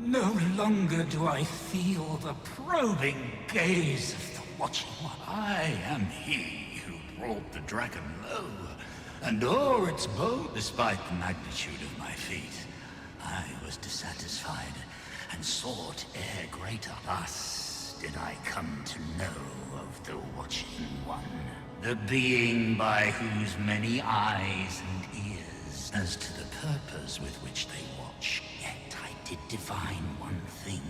No longer do I feel the probing gaze of the watching one. I am he who brought the dragon low, and o'er its bow, despite the magnitude of my feat, I was dissatisfied, and sought ere greater. Thus did I come to know of the watching one, the being by whose many eyes and ears, as to the purpose with which they watch. Yet I did divine one thing.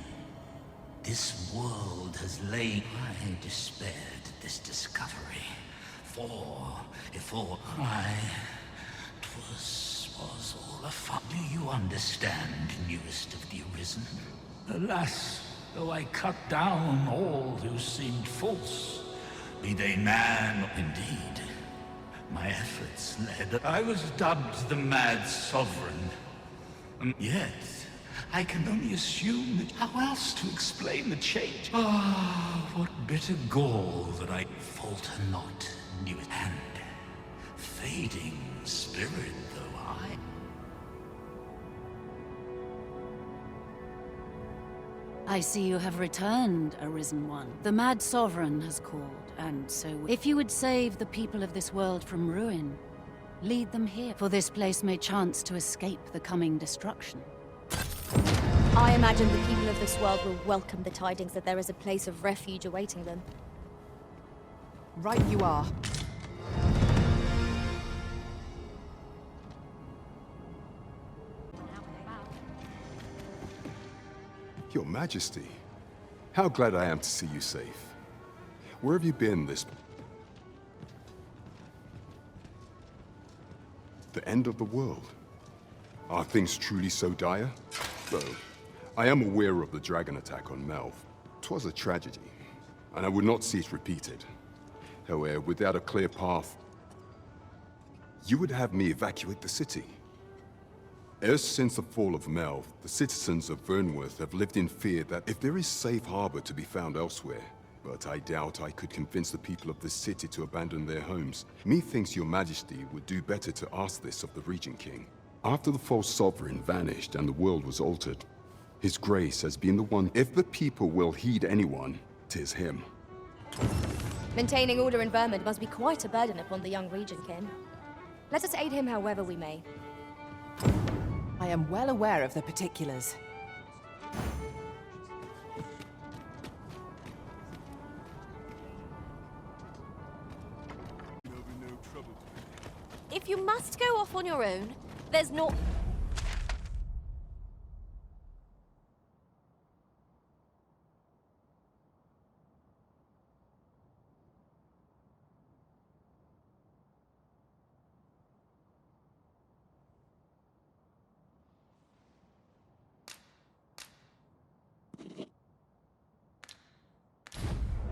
This world has lain. I despaired at this discovery. For, if all was all a fun. Do you understand, newest of the Arisen? Alas, though I cut down all who seemed false, be they man, indeed, my efforts led. I was dubbed the Mad Sovereign. Yet, I can only assume that how else to explain the change? Ah, what bitter gall that I falter not, newest hand. Fading spirit, though I... I see you have returned, Arisen One. The Mad Sovereign has called, and so... If you would save the people of this world from ruin, lead them here, for this place may chance to escape the coming destruction. I imagine the people of this world will welcome the tidings that there is a place of refuge awaiting them. Right you are. Your Majesty, how glad I am to see you safe. Where have you been this... The end of the world? Are things truly so dire? Though, I am aware of the dragon attack on Melve. 'Twas a tragedy, and I would not see it repeated. However, without a clear path, you would have me evacuate the city. Ever since the fall of Melve, the citizens of Vernworth have lived in fear that if there is safe harbor to be found elsewhere, but I doubt I could convince the people of this city to abandon their homes. Methinks your Majesty would do better to ask this of the Regent King. After the false sovereign vanished and the world was altered, His Grace has been the one. If the people will heed anyone, 'tis him. Maintaining order in Vermund must be quite a burden upon the young Regent King. Let us aid him however we may. I am well aware of the particulars. If you must go off on your own, there's no...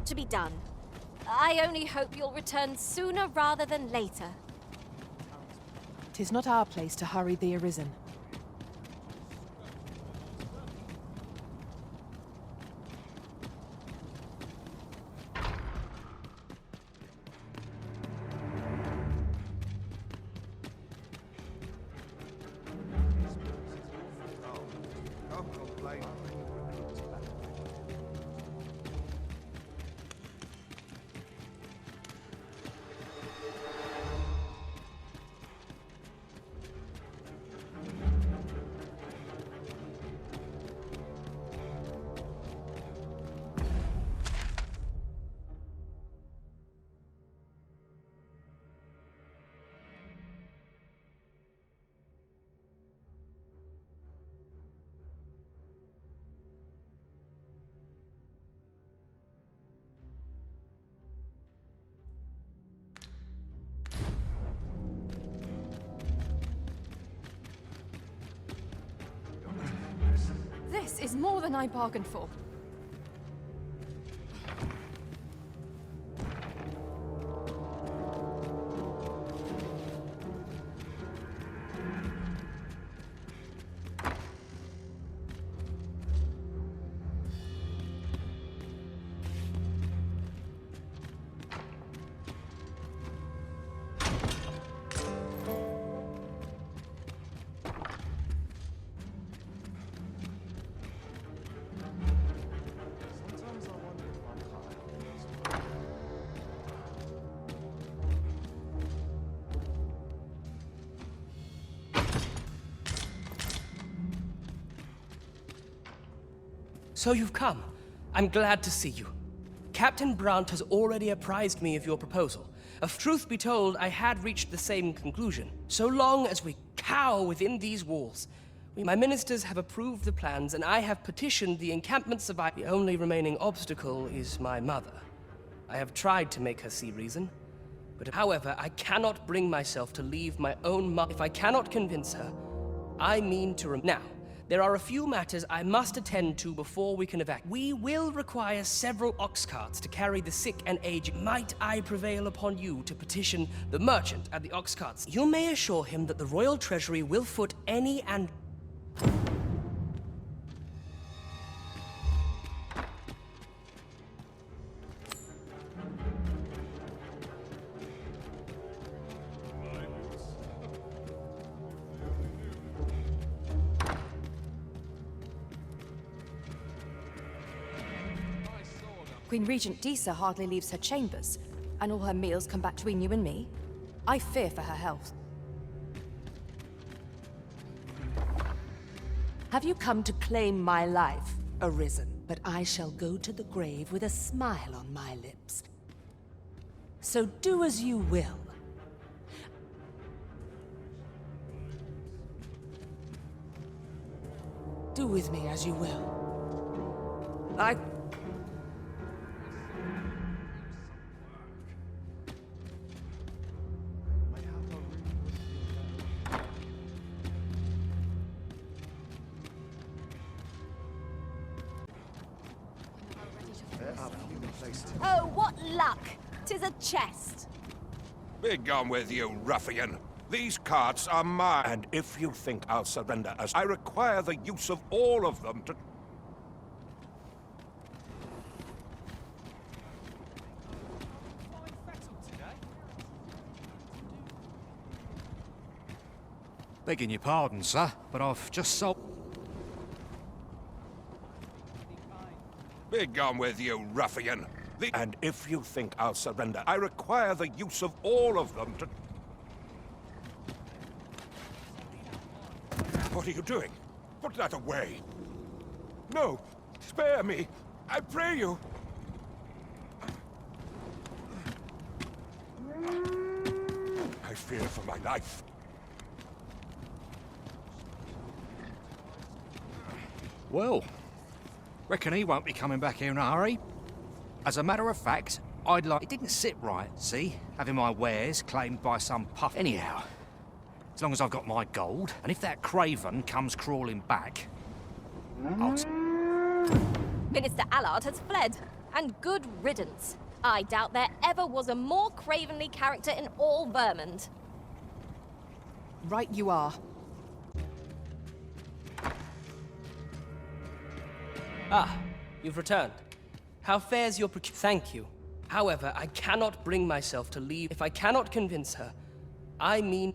to be done. I only hope you'll return sooner rather than later. 'Tis not our place to hurry the Arisen. This is more than I bargained for. So you've come. I'm glad to see you. Captain Brandt has already apprised me of your proposal. If truth be told, I had reached the same conclusion. So long as we cower within these walls, my ministers have approved the plans, and I have petitioned the encampment survivors. The only remaining obstacle is my mother. I have tried to make her see reason, but however, I cannot bring myself to leave my own mother. If I cannot convince her, I mean to Now, there are a few matters I must attend to before we can evacuate. We will require several ox carts to carry the sick and aged. Might I prevail upon you to petition the merchant at the ox carts? You may assure him that the royal treasury will foot any and... Queen Regent Disa hardly leaves her chambers, and all her meals come back between you and me. I fear for her health. Have you come to claim my life, Arisen? But I shall go to the grave with a smile on my lips. So do as you will. Do with me as you will. Oh, what luck! 'Tis a chest! Be gone with you, ruffian! These carts are mine, and if you think I'll surrender as I require the use of all of them to... Begging your pardon, sir, but I've just sold... Be gone with you, ruffian! And if you think I'll surrender, I require the use of all of them to... What are you doing? Put that away! No! Spare me! I pray you! I fear for my life. Well, reckon he won't be coming back here in a hurry. As a matter of fact, I'd like... It didn't sit right, see? Having my wares claimed by some puff... Anyhow, as long as I've got my gold, and if that craven comes crawling back, I'll... Minister Allard has fled, and good riddance. I doubt there ever was a more cravenly character in all Vermund. Right you are. Ah, you've returned. How fares your Thank you. However, I cannot bring myself to leave. If I cannot convince her, I mean...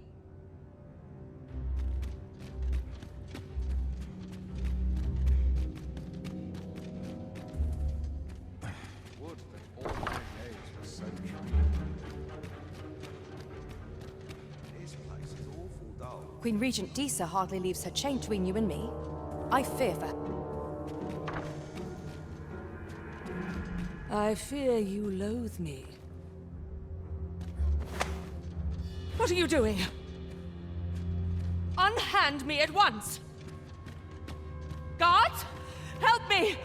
Queen Regent Disa hardly leaves her chain between you and me. I fear for her. I fear you loathe me. What are you doing? Unhand me at once! Guards! Help me!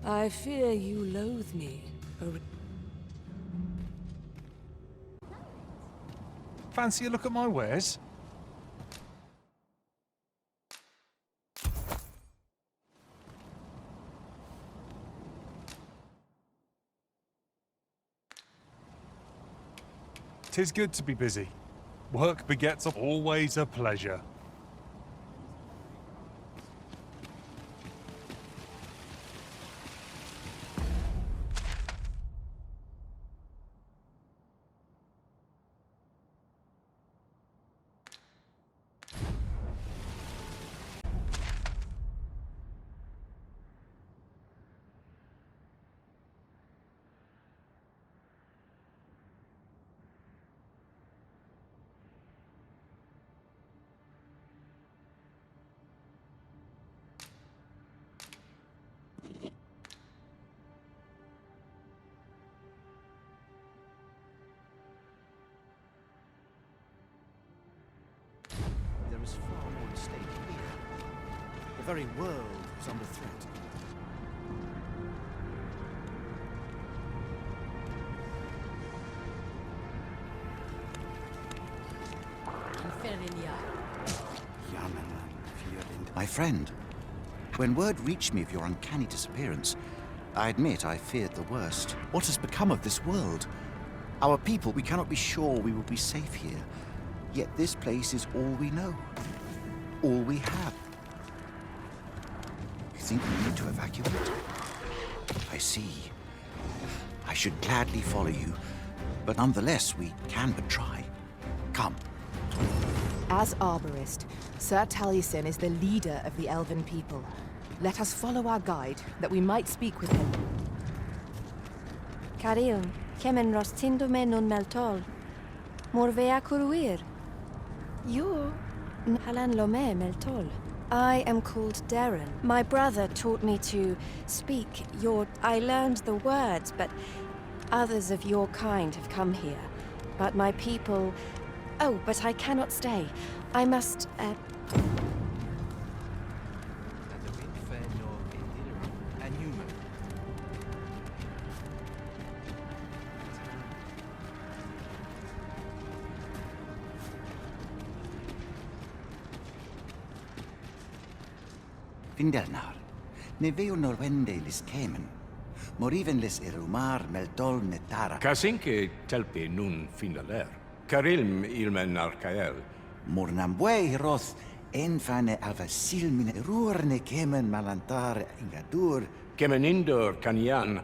I fear you loathe me. Fancy a look at my wares? Tis good to be busy. Work begets always a pleasure. very world is under threat. My friend, when word reached me of your uncanny disappearance, I admit I feared the worst. What has become of this world? Our people, we cannot be sure we will be safe here. Yet this place is all we know. All we have. You think we need to evacuate? I see. I should gladly follow you, but nonetheless, we can but try. Come. As Arborist, Sir Taliesin is the leader of the Elven people. Let us follow our guide, that we might speak with him. Carilm, kemen rostindome non meltol. Morvea curuir. You, halan lome meltol. I am called Darren. My brother taught me to speak your... I learned the words, but others of your kind have come here. But my people... Oh, but I cannot stay. I must, Findelnar, ne veo norwende lis kemen. Moriven lis erumar meldol netara. Kasinke telpi nun finaler. Karilm ilmen arkael. Mornambue roth enfane avasilmine ruorne kemen malantare ingadur. Kemenindor kanyan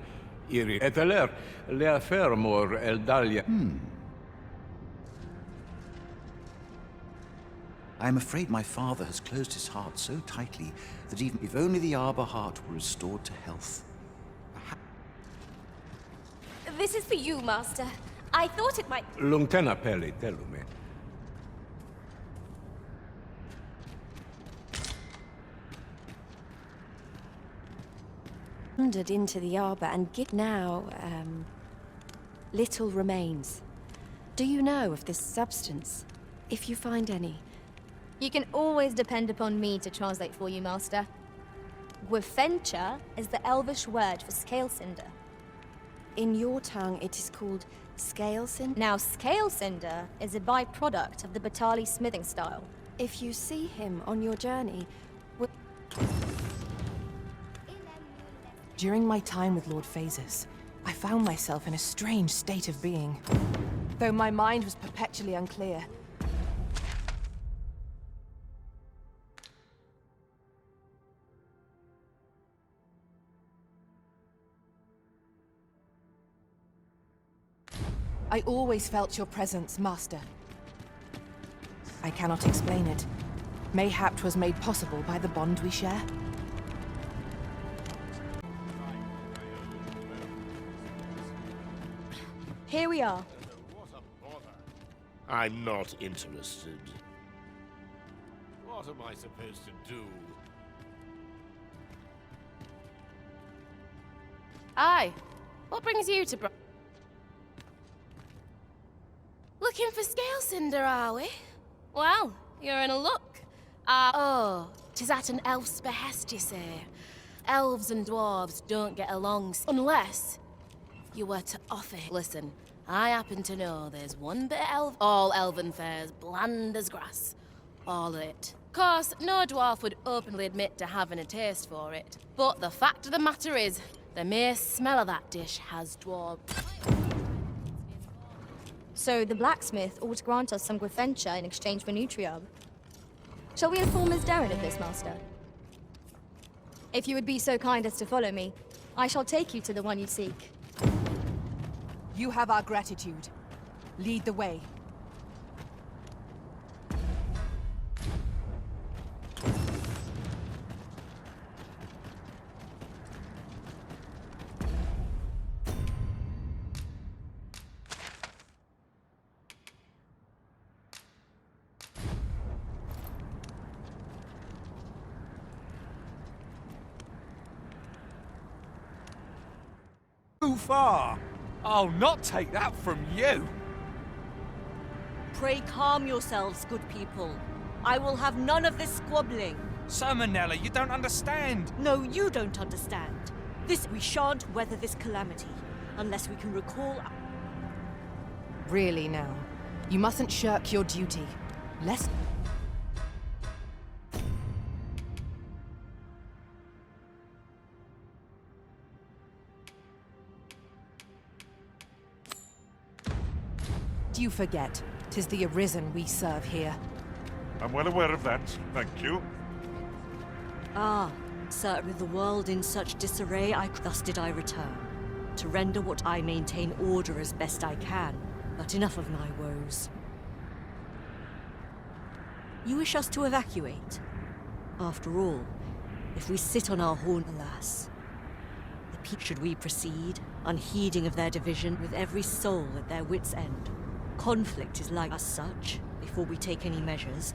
iri eteler le afermor eldalia. I am afraid my father has closed his heart so tightly that even if only the Arbor heart were restored to health. This is for you, Master. I thought it might... Lungtena peli telume. wandered into the arbor and now, little remains. Do you know of this substance? If you find any. You can always depend upon me to translate for you, Master. Gwefencha is the Elvish word for scale cinder. In your tongue, it is called scale cinder? Now, scale cinder is a byproduct of the Batali smithing style. If you see him on your journey... During my time with Lord Phases, I found myself in a strange state of being. Though my mind was perpetually unclear. I always felt your presence, Master. I cannot explain it. Mayhap 'twas made possible by the bond we share. Here we are. I'm not interested. What am I supposed to do? Aye. What brings you to Looking for scale cinder, are we? Well, you're in a luck. Oh, 'tis at an elf's behest, you say. Elves and dwarves don't get along unless you were to offer. Listen, I happen to know there's one bit of all elven fare's bland as grass. All of it. Course, no dwarf would openly admit to having a taste for it. But the fact of the matter is, the mere smell of that dish has dwarf. So the blacksmith ought to grant us some Gwefencha in exchange for Nutriarb. Shall we inform Ms. Darren of this, Master? If you would be so kind as to follow me, I shall take you to the one you seek. You have our gratitude. Lead the way. Too far! I'll not take that from you! Pray calm yourselves, good people. I will have none of this squabbling. Sir Manella, you don't understand. No, you don't understand. We shan't weather this calamity unless we can recall... Really now. You mustn't shirk your duty. Lest... Do you forget? 'Tis the Arisen we serve here. I'm well aware of that, thank you. Ah, sir, with the world in such disarray, thus did I return, to render what I maintain order as best I can. But enough of my woes. You wish us to evacuate? After all, if we sit on our horn, alas, should we proceed, unheeding of their division, with every soul at their wits' end? Conflict is like as such. Before we take any measures,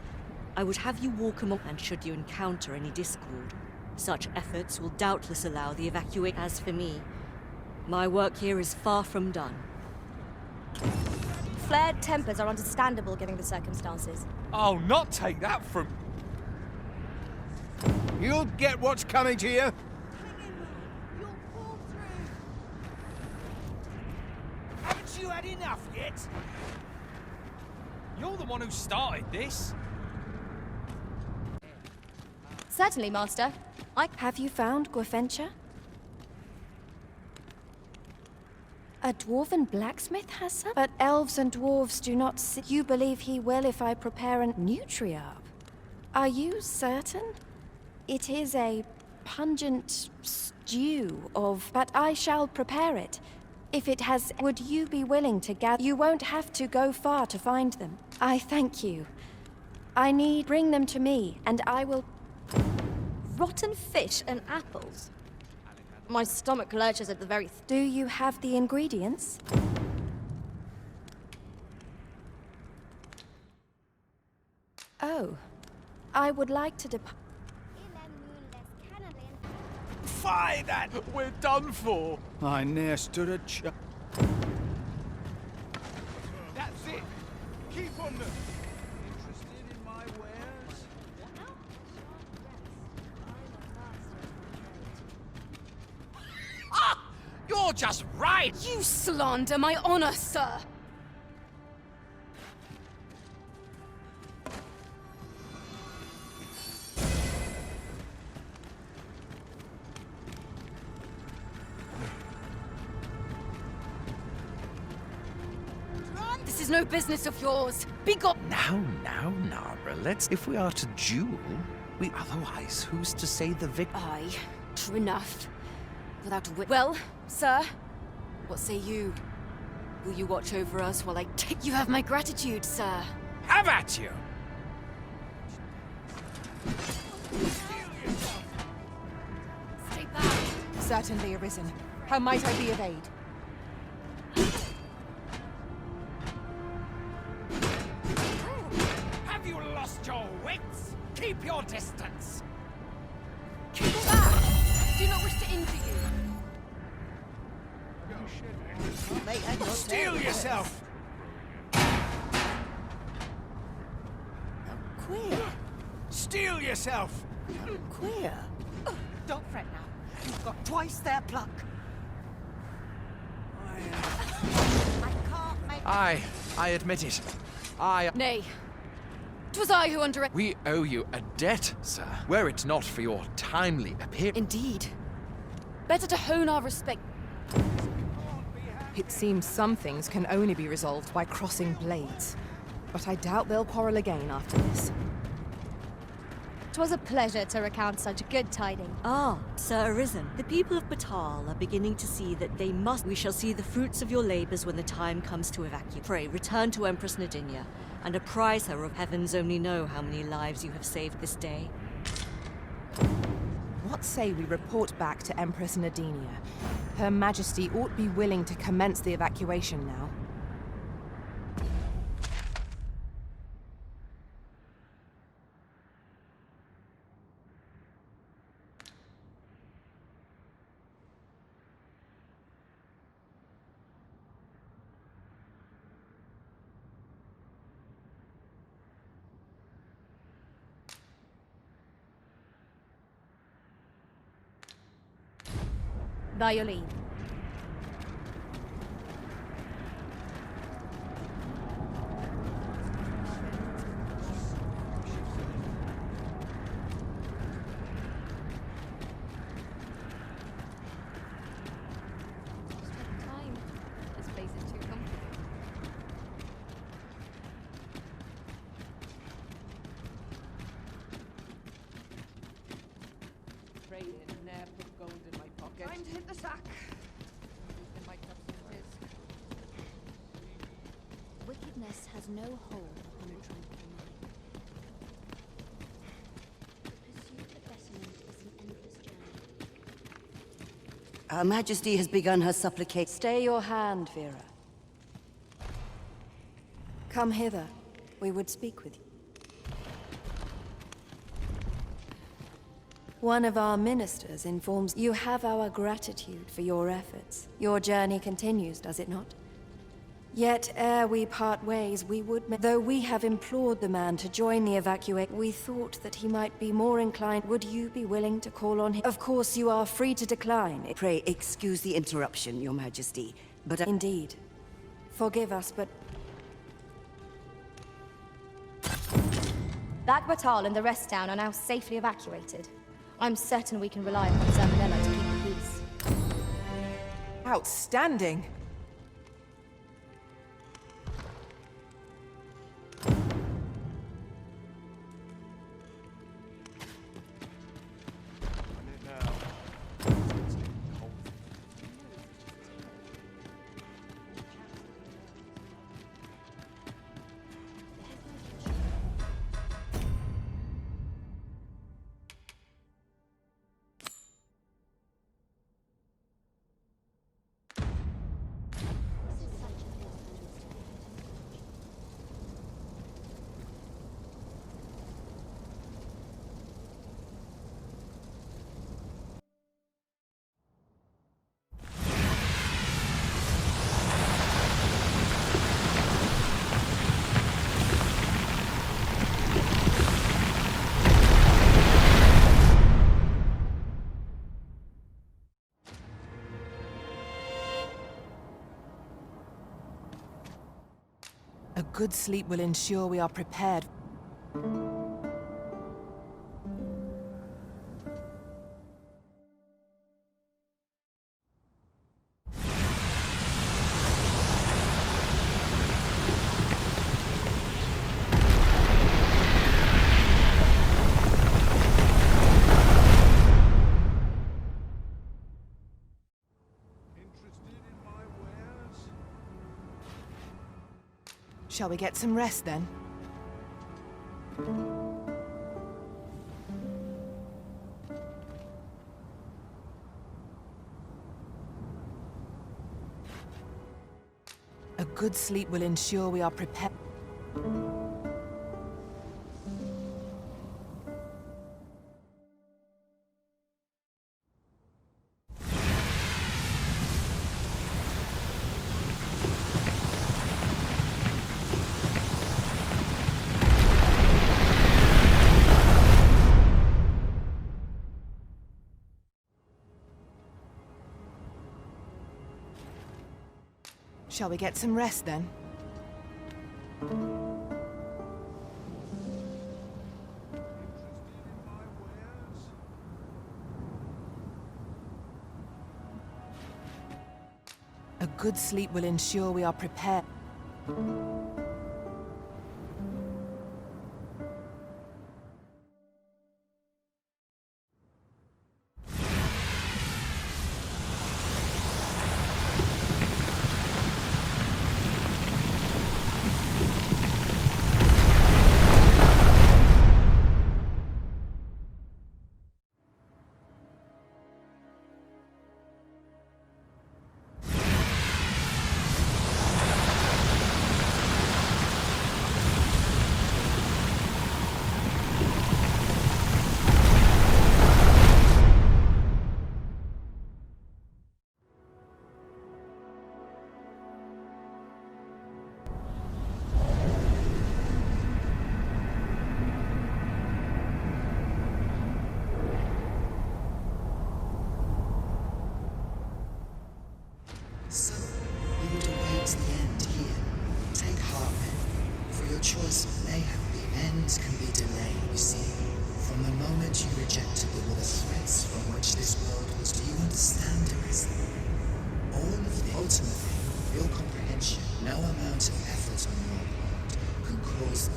I would have you walk among, and should you encounter any discord, such efforts will doubtless allow the evacuation. As for me, my work here is far from done. Flared tempers are understandable given the circumstances. I'll not take that from... You'll get what's coming to you. Haven't you had enough yet? You're the one who started this. Certainly, Master. Have you found Gwefencha? A dwarven blacksmith has some? But elves and dwarves do not see. You believe he will if I prepare a nutriarb? Are you certain? It is a pungent stew of... But I shall prepare it. If it has... Would you be willing to gather... You won't have to go far to find them. I thank you. I need... Bring them to me, and I will... Rotten fish and apples? My stomach lurches at the very... Do you have the ingredients? Oh. I would like to depart... Fire that! We're done for! I ne'er stood a chance. That's it! Keep on them! Interested in my wares? Ah! You're just right! You slander my honor, sir! This is no business of yours. Be gone. Now, Nara, let's... If we are to duel, we otherwise, who's to say the victor? Aye, true enough. Without a well, sir, what say you? Will you watch over us while I take... You have my gratitude, sir. Have at you! Stay back. Certainly, Arisen. How might I be of aid? Have you lost your wits? Keep your distance! Keep back! Do not wish to injure you. Steel yourself! Queer. Steel yourself! Queer. Don't fret now. You've got twice their pluck. I admit it. Nay. 'Twas I who underestimated. We owe you a debt, sir. Were it not for your timely appearance. Indeed. Better to hone our respect. It seems some things can only be resolved by crossing blades. But I doubt they'll quarrel again after this. 'Twas a pleasure to recount such good tidings. Ah, Sir Arisen, the people of Batal are beginning to see that they must... We shall see the fruits of your labors when the time comes to evacuate. Pray, return to Empress Nadinia, and apprise her of heavens only know how many lives you have saved this day. What say we report back to Empress Nadinia? Her Majesty ought be willing to commence the evacuation now. By your leave. This place is too comfortable. Time to hit the sack. Wickedness has no hold upon a tranquil mind. The pursuit of betterment is an endless journey. Her Majesty has begun her supplication. Stay your hand, Vera. Come hither. We would speak with you. One of our ministers informs you have our gratitude for your efforts. Your journey continues, does it not? Yet, ere we part ways, we would... Though we have implored the man to join the evacuation, we thought that he might be more inclined. Would you be willing to call on him? Of course, you are free to decline. Pray excuse the interruption, Your Majesty, but... Indeed. Forgive us, but... That Batal and the rest down are now safely evacuated. I'm certain we can rely upon Zermanella to keep the peace. Outstanding. A good sleep will ensure we are prepared. Shall we get some rest then? A good sleep will ensure we are prepared. Shall we get some rest then? A good sleep will ensure we are prepared. would await the end here. Take heart, men, for your choice may have been. Ends can be delayed, you see. From the moment you rejected the threats from which this world was, do you understand, Arisen? All of the ultimately, your comprehension, no amount of effort on your part could cause.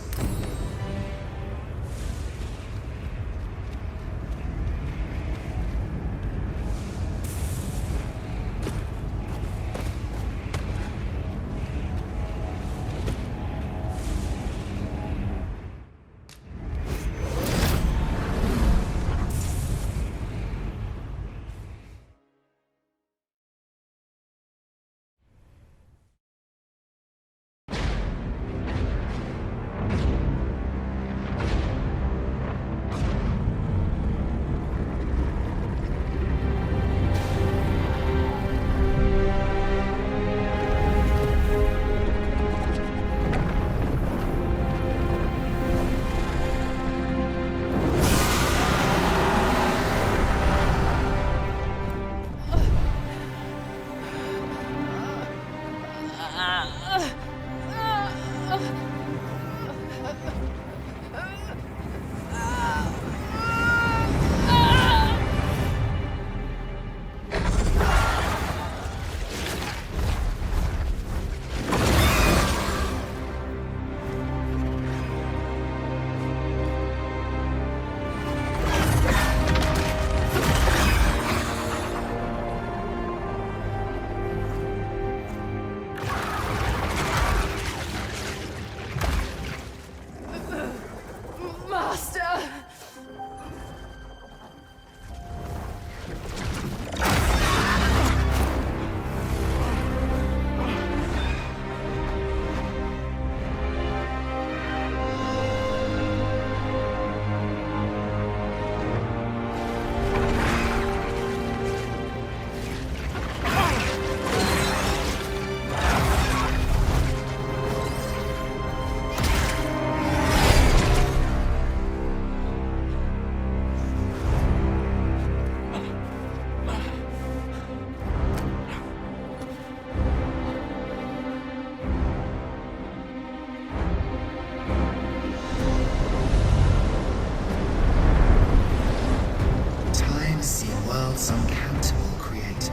Uncountable created,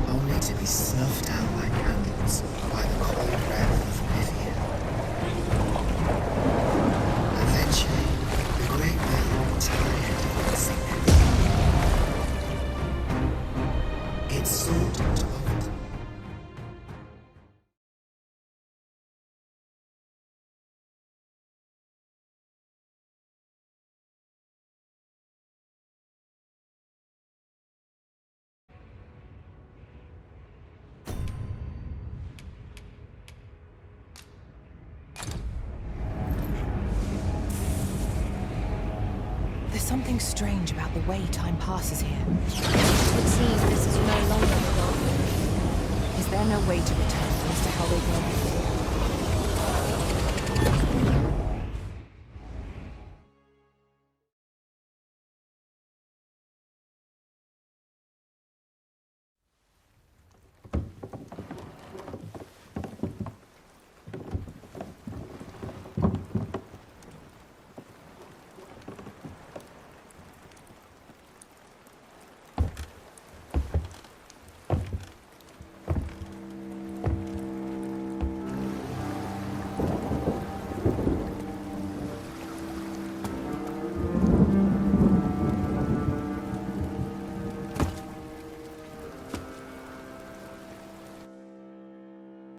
only to be snuffed out like candles by the cold breath of oblivion. Eventually, the great will tired of missing it. It sought to open. There's something strange about the way time passes here. It seems this is no longer the Dogma. Is there no way to return as to how they were before?